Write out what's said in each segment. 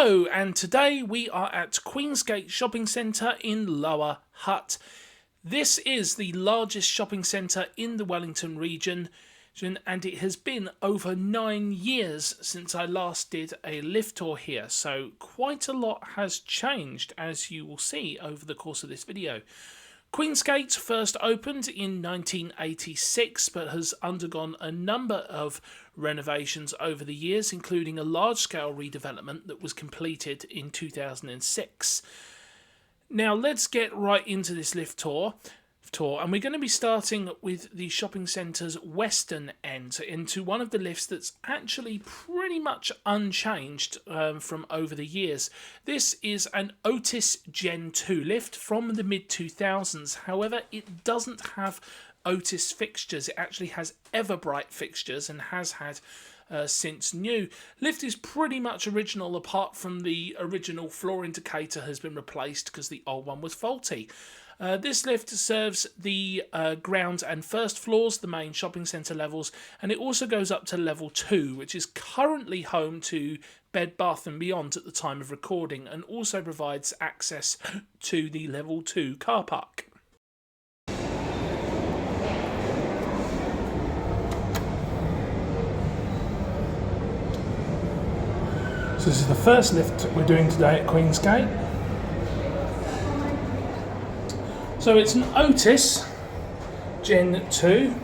Hello, and today we are at Queensgate Shopping Centre in Lower Hutt. This is the largest shopping centre in the Wellington region, and it has been over 9 years since I last did a lift tour here, so quite a lot has changed, as you will see over the course of this video. Queensgate first opened in 1986 but has undergone a number of renovations over the years, including a large-scale redevelopment that was completed in 2006. Now let's get right into this lift tour, and we're going to be starting with the shopping centre's western end into one of the lifts that's actually pretty much unchanged from over the years. This is an Otis Gen 2 lift from the mid-2000s. However, it doesn't have Otis fixtures. It actually has Everbright fixtures and has had since new. Lift is pretty much original, apart from the original floor indicator has been replaced because the old one was faulty. This lift serves the ground and first floors, the main shopping centre levels, and it also goes up to level 2, which is currently home to Bed Bath & Beyond at the time of recording, and also provides access to the level 2 car park. So this is the first lift we're doing today at Queensgate. So it's an Otis Gen 2,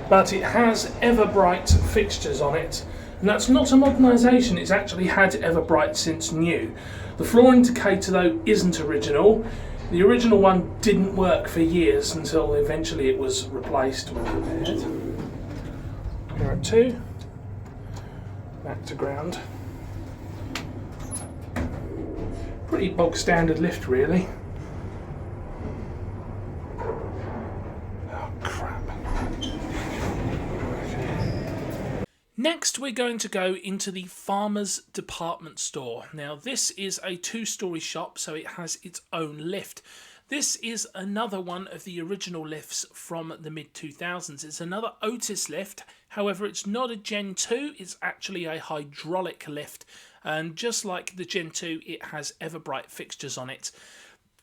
but it has Everbright fixtures on it. And that's not a modernisation, it's actually had Everbright since new. The floor indicator though isn't original. The original one didn't work for years until eventually it was replaced or repaired. Here at 2, back to ground. Pretty bog standard lift really. Next, we're going to go into the Farmer's Department Store. Now, this is a 2-storey shop, so it has its own lift. This is another one of the original lifts from the mid-2000s. It's another Otis lift, however, it's not a Gen 2, it's actually a hydraulic lift. And just like the Gen 2, it has Everbright fixtures on it.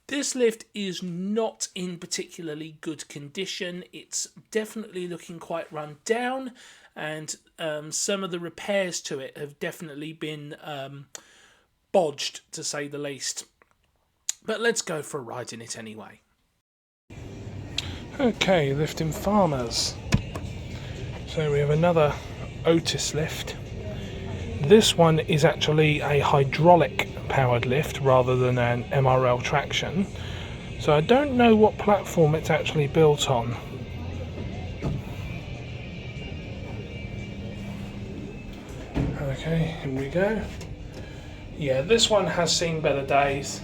This lift is not in particularly good condition. It's definitely looking quite run down, and some of the repairs to it have definitely been bodged, to say the least. But let's go for a ride in it anyway. Okay, lifting Farmers. So we have another Otis lift. This one is actually a hydraulic powered lift rather than an MRL traction. So I don't know what platform it's actually built on. Okay, here we go. Yeah, this one has seen better days,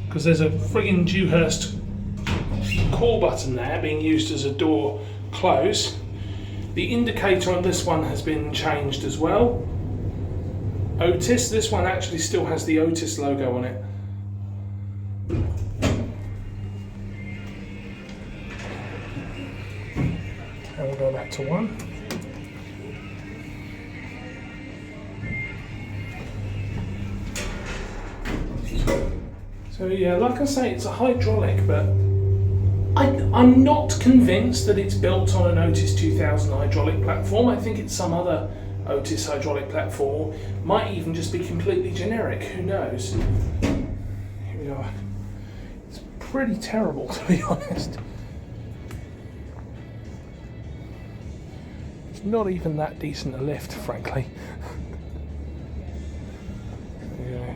because there's a friggin' Dewhurst call button there being used as a door close. The indicator on this one has been changed as well. Otis, this one actually still has the Otis logo on it. And we'll go back to 1. So yeah, like I say, it's a hydraulic, but I'm not convinced that it's built on an Otis 2000 hydraulic platform. I think it's some other Otis hydraulic platform, or might even just be completely generic, who knows. Here we go. It's pretty terrible, to be honest. It's not even that decent a lift, frankly. Yeah.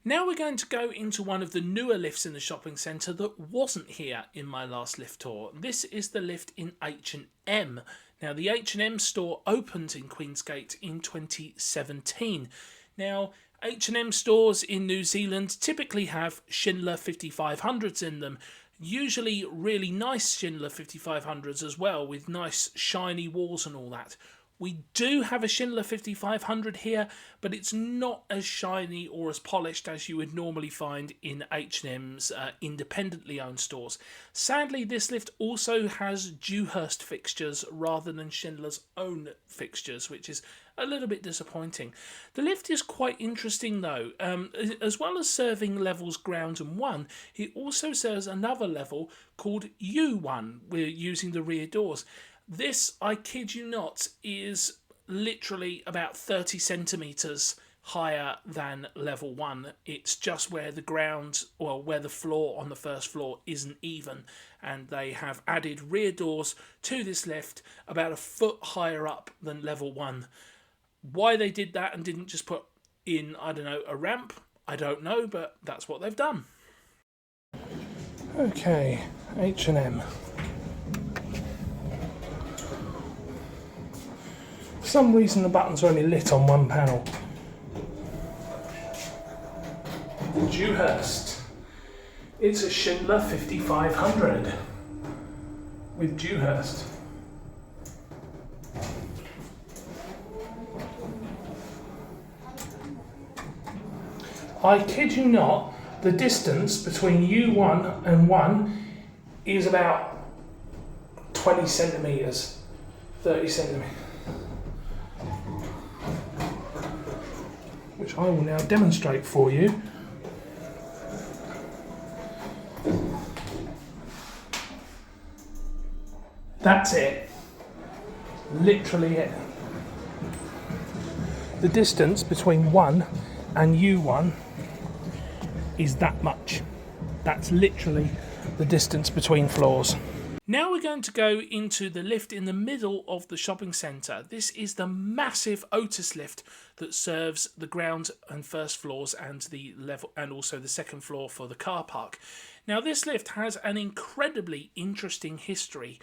Now we're going to go into one of the newer lifts in the shopping centre that wasn't here in my last lift tour. This is the lift in H&M. Now, the H&M store opened in Queensgate in 2017. Now, H&M stores in New Zealand typically have Schindler 5500s in them, usually really nice Schindler 5500s as well, with nice shiny walls and all that. We do have a Schindler 5500 here, but it's not as shiny or as polished as you would normally find in H&M's independently owned stores. Sadly, this lift also has Dewhurst fixtures rather than Schindler's own fixtures, which is a little bit disappointing. The lift is quite interesting though. As well as serving levels ground and 1, it also serves another level called U1. We're using the rear doors. This, I kid you not, is literally about 30 centimetres higher than level 1. It's just where the ground, well, where the floor on the first floor isn't even, and they have added rear doors to this lift about a foot higher up than level 1. Why they did that and didn't just put in, I don't know, a ramp, I don't know, but that's what they've done. Okay, H&M. For some reason the buttons are only lit on one panel. Dewhurst. It's a Schindler 5500 with Dewhurst. I kid you not, the distance between U1 and 1 is about 20 centimetres, 30 centimetres. Which I will now demonstrate for you. That's it. Literally it. The distance between 1 and U1 is that much. That's literally the distance between floors. Now we're going to go into the lift in the middle of the shopping centre. This is the massive Otis lift that serves the ground and first floors and the level and also the second floor for the car park. Now this lift has an incredibly interesting history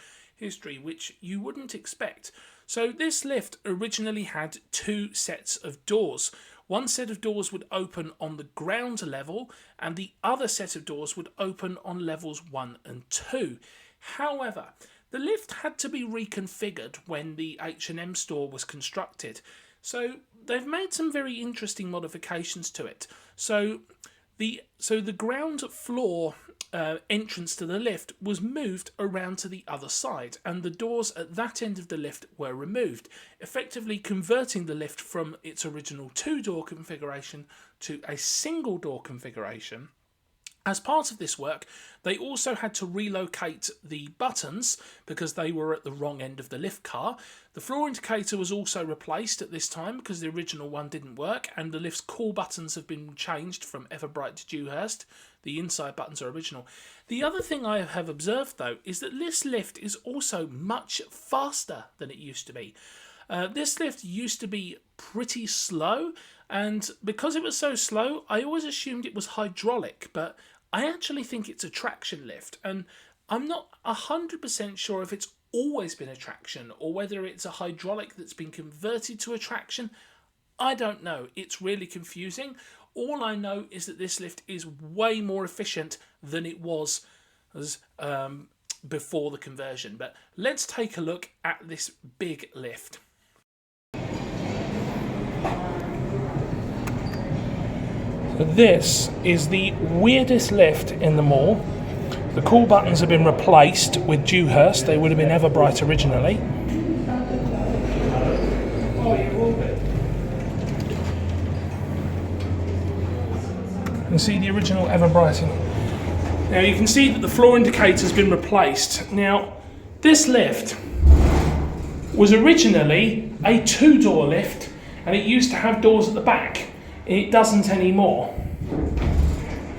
which you wouldn't expect. So this lift originally had 2 sets of doors. One set of doors would open on the ground level and the other set of doors would open on levels 1 and 2. However, the lift had to be reconfigured when the H&M store was constructed. So they've made some very interesting modifications to it. So the ground floor entrance to the lift was moved around to the other side, and the doors at that end of the lift were removed, effectively converting the lift from its original 2-door configuration to a single door configuration. As part of this work, they also had to relocate the buttons because they were at the wrong end of the lift car. The floor indicator was also replaced at this time because the original one didn't work, and the lift's call buttons have been changed from Everbright to Dewhurst. The inside buttons are original. The other thing I have observed though is that this lift is also much faster than it used to be. This lift used to be pretty slow, and because it was so slow, I always assumed it was hydraulic, but I actually think it's a traction lift, and I'm not 100% sure if it's always been a traction or whether it's a hydraulic that's been converted to a traction. I don't know. It's really confusing. All I know is that this lift is way more efficient than it was before the conversion. But let's take a look at this big lift. So this is the weirdest lift in the mall. The call buttons have been replaced with Dewhurst. They would have been Everbright originally. You can see the original Everbright. Now you can see that the floor indicator has been replaced. Now this lift was originally a 2-door lift, and it used to have doors at the back. It doesn't anymore.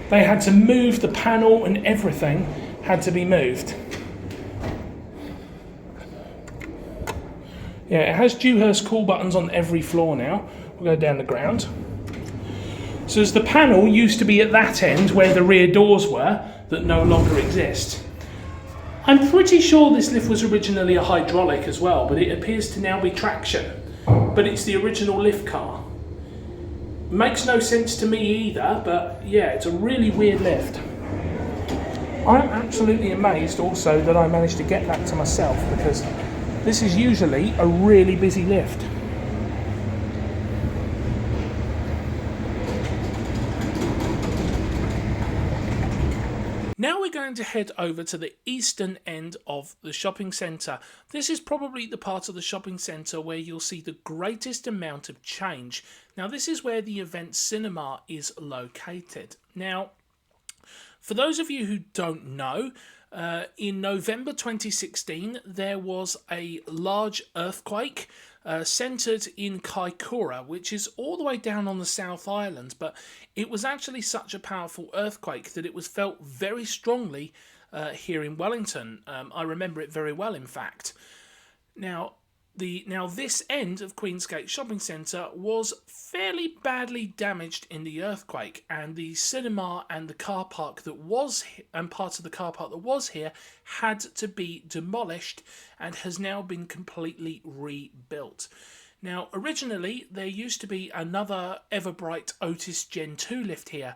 They had to move the panel, and everything had to be moved. Yeah, it has Dewhurst call buttons on every floor now. We'll go down the ground. So as the panel used to be at that end where the rear doors were, that no longer exist. I'm pretty sure this lift was originally a hydraulic as well, but it appears to now be traction. But it's the original lift car. Makes no sense to me either, but yeah, it's a really weird lift. I'm absolutely amazed also that I managed to get that to myself, because This is usually a really busy lift. Now we're going to head over to the eastern end of the shopping centre. This is probably the part of the shopping centre where you'll see the greatest amount of change. Now this is where the event cinema is located. Now, for those of you who don't know, in November 2016 there was a large earthquake centred in Kaikoura, which is all the way down on the South Island, but it was actually such a powerful earthquake that it was felt very strongly here in Wellington. I remember it very well, in fact. Now this end of Queensgate Shopping Centre was fairly badly damaged in the earthquake, and the cinema and the car park that was and part of the car park that was here had to be demolished and has now been completely rebuilt. Now, originally there used to be another Everbright Otis Gen 2 lift here.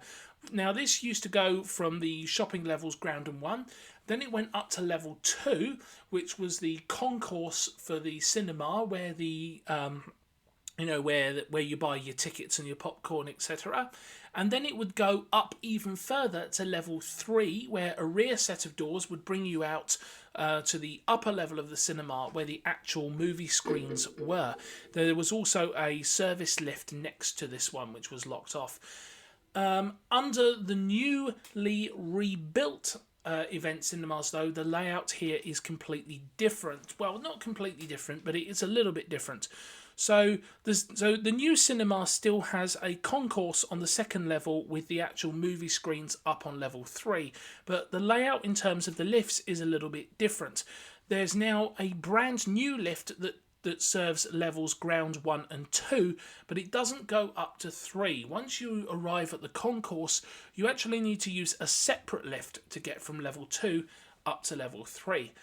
Now this used to go from the shopping levels ground and 1. Then it went up to level 2, which was the concourse for the cinema, where the where you buy your tickets and your popcorn, etc. And then it would go up even further to level 3, where a rear set of doors would bring you out to the upper level of the cinema, where the actual movie screens were. There was also a service lift next to this one, which was locked off. Under the newly rebuilt event cinemas, though, the layout here is completely different. Well, not completely different, but it is a little bit different. So the new cinema still has a concourse on the second level with the actual movie screens up on level 3, but the layout in terms of the lifts is a little bit different. There's now a brand new lift that serves levels ground 1 and 2, but it doesn't go up to 3. Once you arrive at the concourse, you actually need to use a separate lift to get from level 2 up to level 3.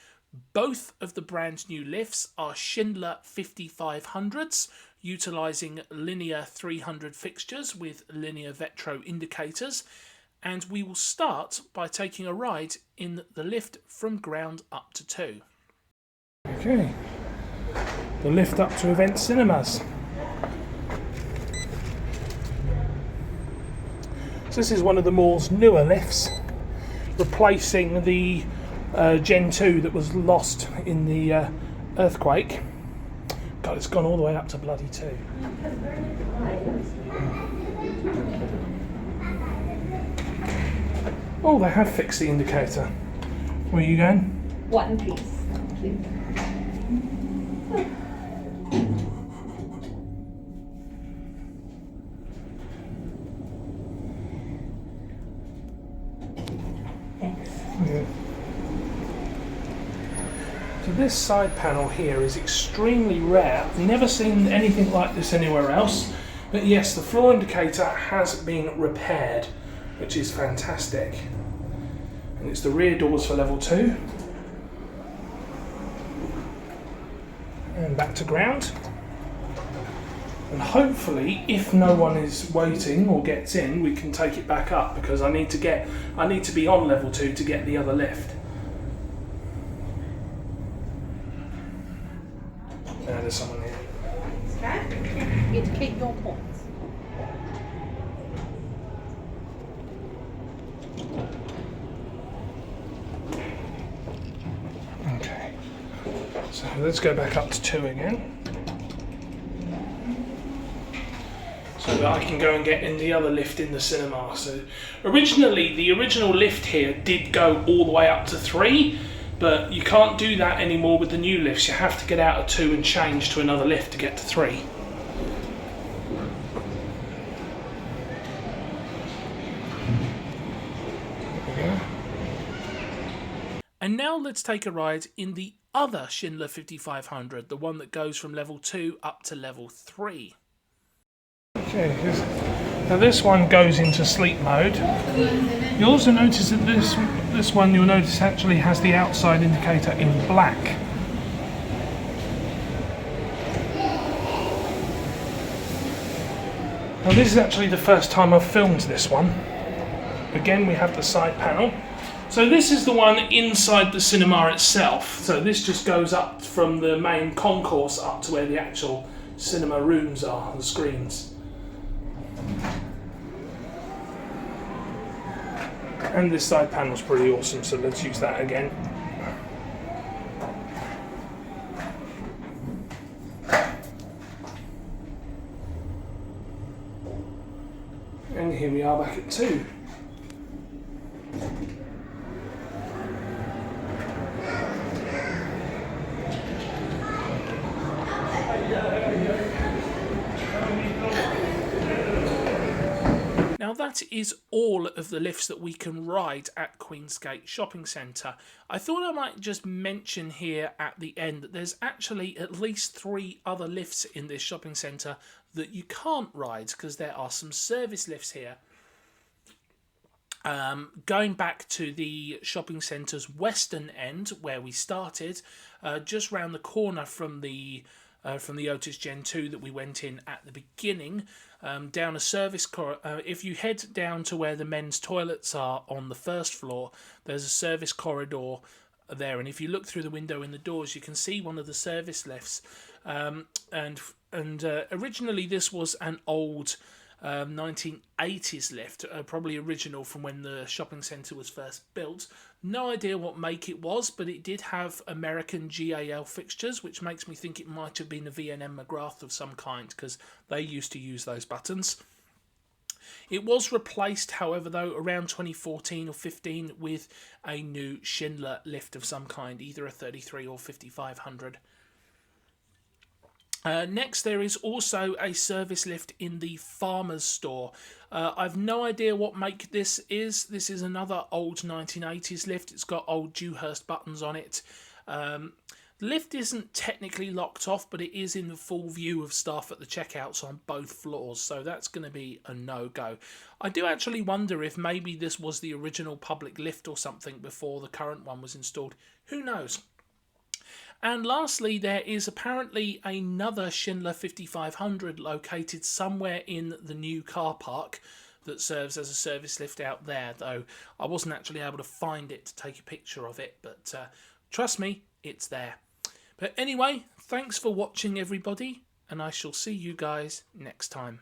Both of the brand new lifts are Schindler 5500s, utilising linear 300 fixtures with linear Vetro indicators, and we will start by taking a ride in the lift from ground up to 2. Okay. The lift up to Event Cinemas. So this is one of the mall's newer lifts, replacing the Gen 2 that was lost in the earthquake. God, it's gone all the way up to bloody 2. Oh, they have fixed the indicator. Where are you going? 1, please. Thank you. Yeah. So this side panel here is extremely rare. I've never seen anything like this anywhere else. But yes, the floor indicator has been repaired, which is fantastic. And it's the rear doors for level 2. And back to ground. And hopefully, if no one is waiting or gets in, we can take it back up, because I need to be on level 2 to get the other lift. Now there's someone here. Okay. Indicate your points. Okay. So let's go back up to 2 again. So that I can go and get in the other lift in the cinema. So originally, the original lift here did go all the way up to 3, but you can't do that anymore with the new lifts. You have to get out of 2 and change to another lift to get to 3. And now let's take a ride in the other Schindler 5500, the one that goes from level 2 up to level 3. Okay, now this one goes into sleep mode. You'll also notice that this one, you'll notice, actually has the outside indicator in black. Now this is actually the first time I've filmed this one. Again, we have the side panel. So this is the one inside the cinema itself. So this just goes up from the main concourse up to where the actual cinema rooms are, the screens. And this side panel's pretty awesome, so let's use that again. And here we are back at 2. Now that is all of the lifts that we can ride at Queensgate Shopping Centre. I thought I might just mention here at the end that there's actually at least 3 other lifts in this shopping centre that you can't ride because there are some service lifts here. Going back to the shopping centre's western end where we started, just round the corner from the Otis Gen 2 that we went in at the beginning, down a service corridor. If you head down to where the men's toilets are on the first floor, there's a service corridor there, and if you look through the window in the doors, you can see one of the service lifts. Originally this was an old 1980s lift, probably original from when the shopping centre was first built. No idea what make it was, but it did have American GAL fixtures, which makes me think it might have been a V&M McGrath of some kind, because they used to use those buttons. It was replaced, however, though, around 2014 or 15 with a new Schindler lift of some kind, either a 33 or 5500. Next, there is also a service lift in the Farmer's Store. I've no idea what make this is. This is another old 1980s lift. It's got old Dewhurst buttons on it. The lift isn't technically locked off, but it is in the full view of staff at the checkouts on both floors, so that's going to be a no-go. I do actually wonder if maybe this was the original public lift or something before the current one was installed. Who knows? And lastly, there is apparently another Schindler 5500 located somewhere in the new car park that serves as a service lift out there, though I wasn't actually able to find it to take a picture of it, but trust me, it's there. But anyway, thanks for watching everybody, and I shall see you guys next time.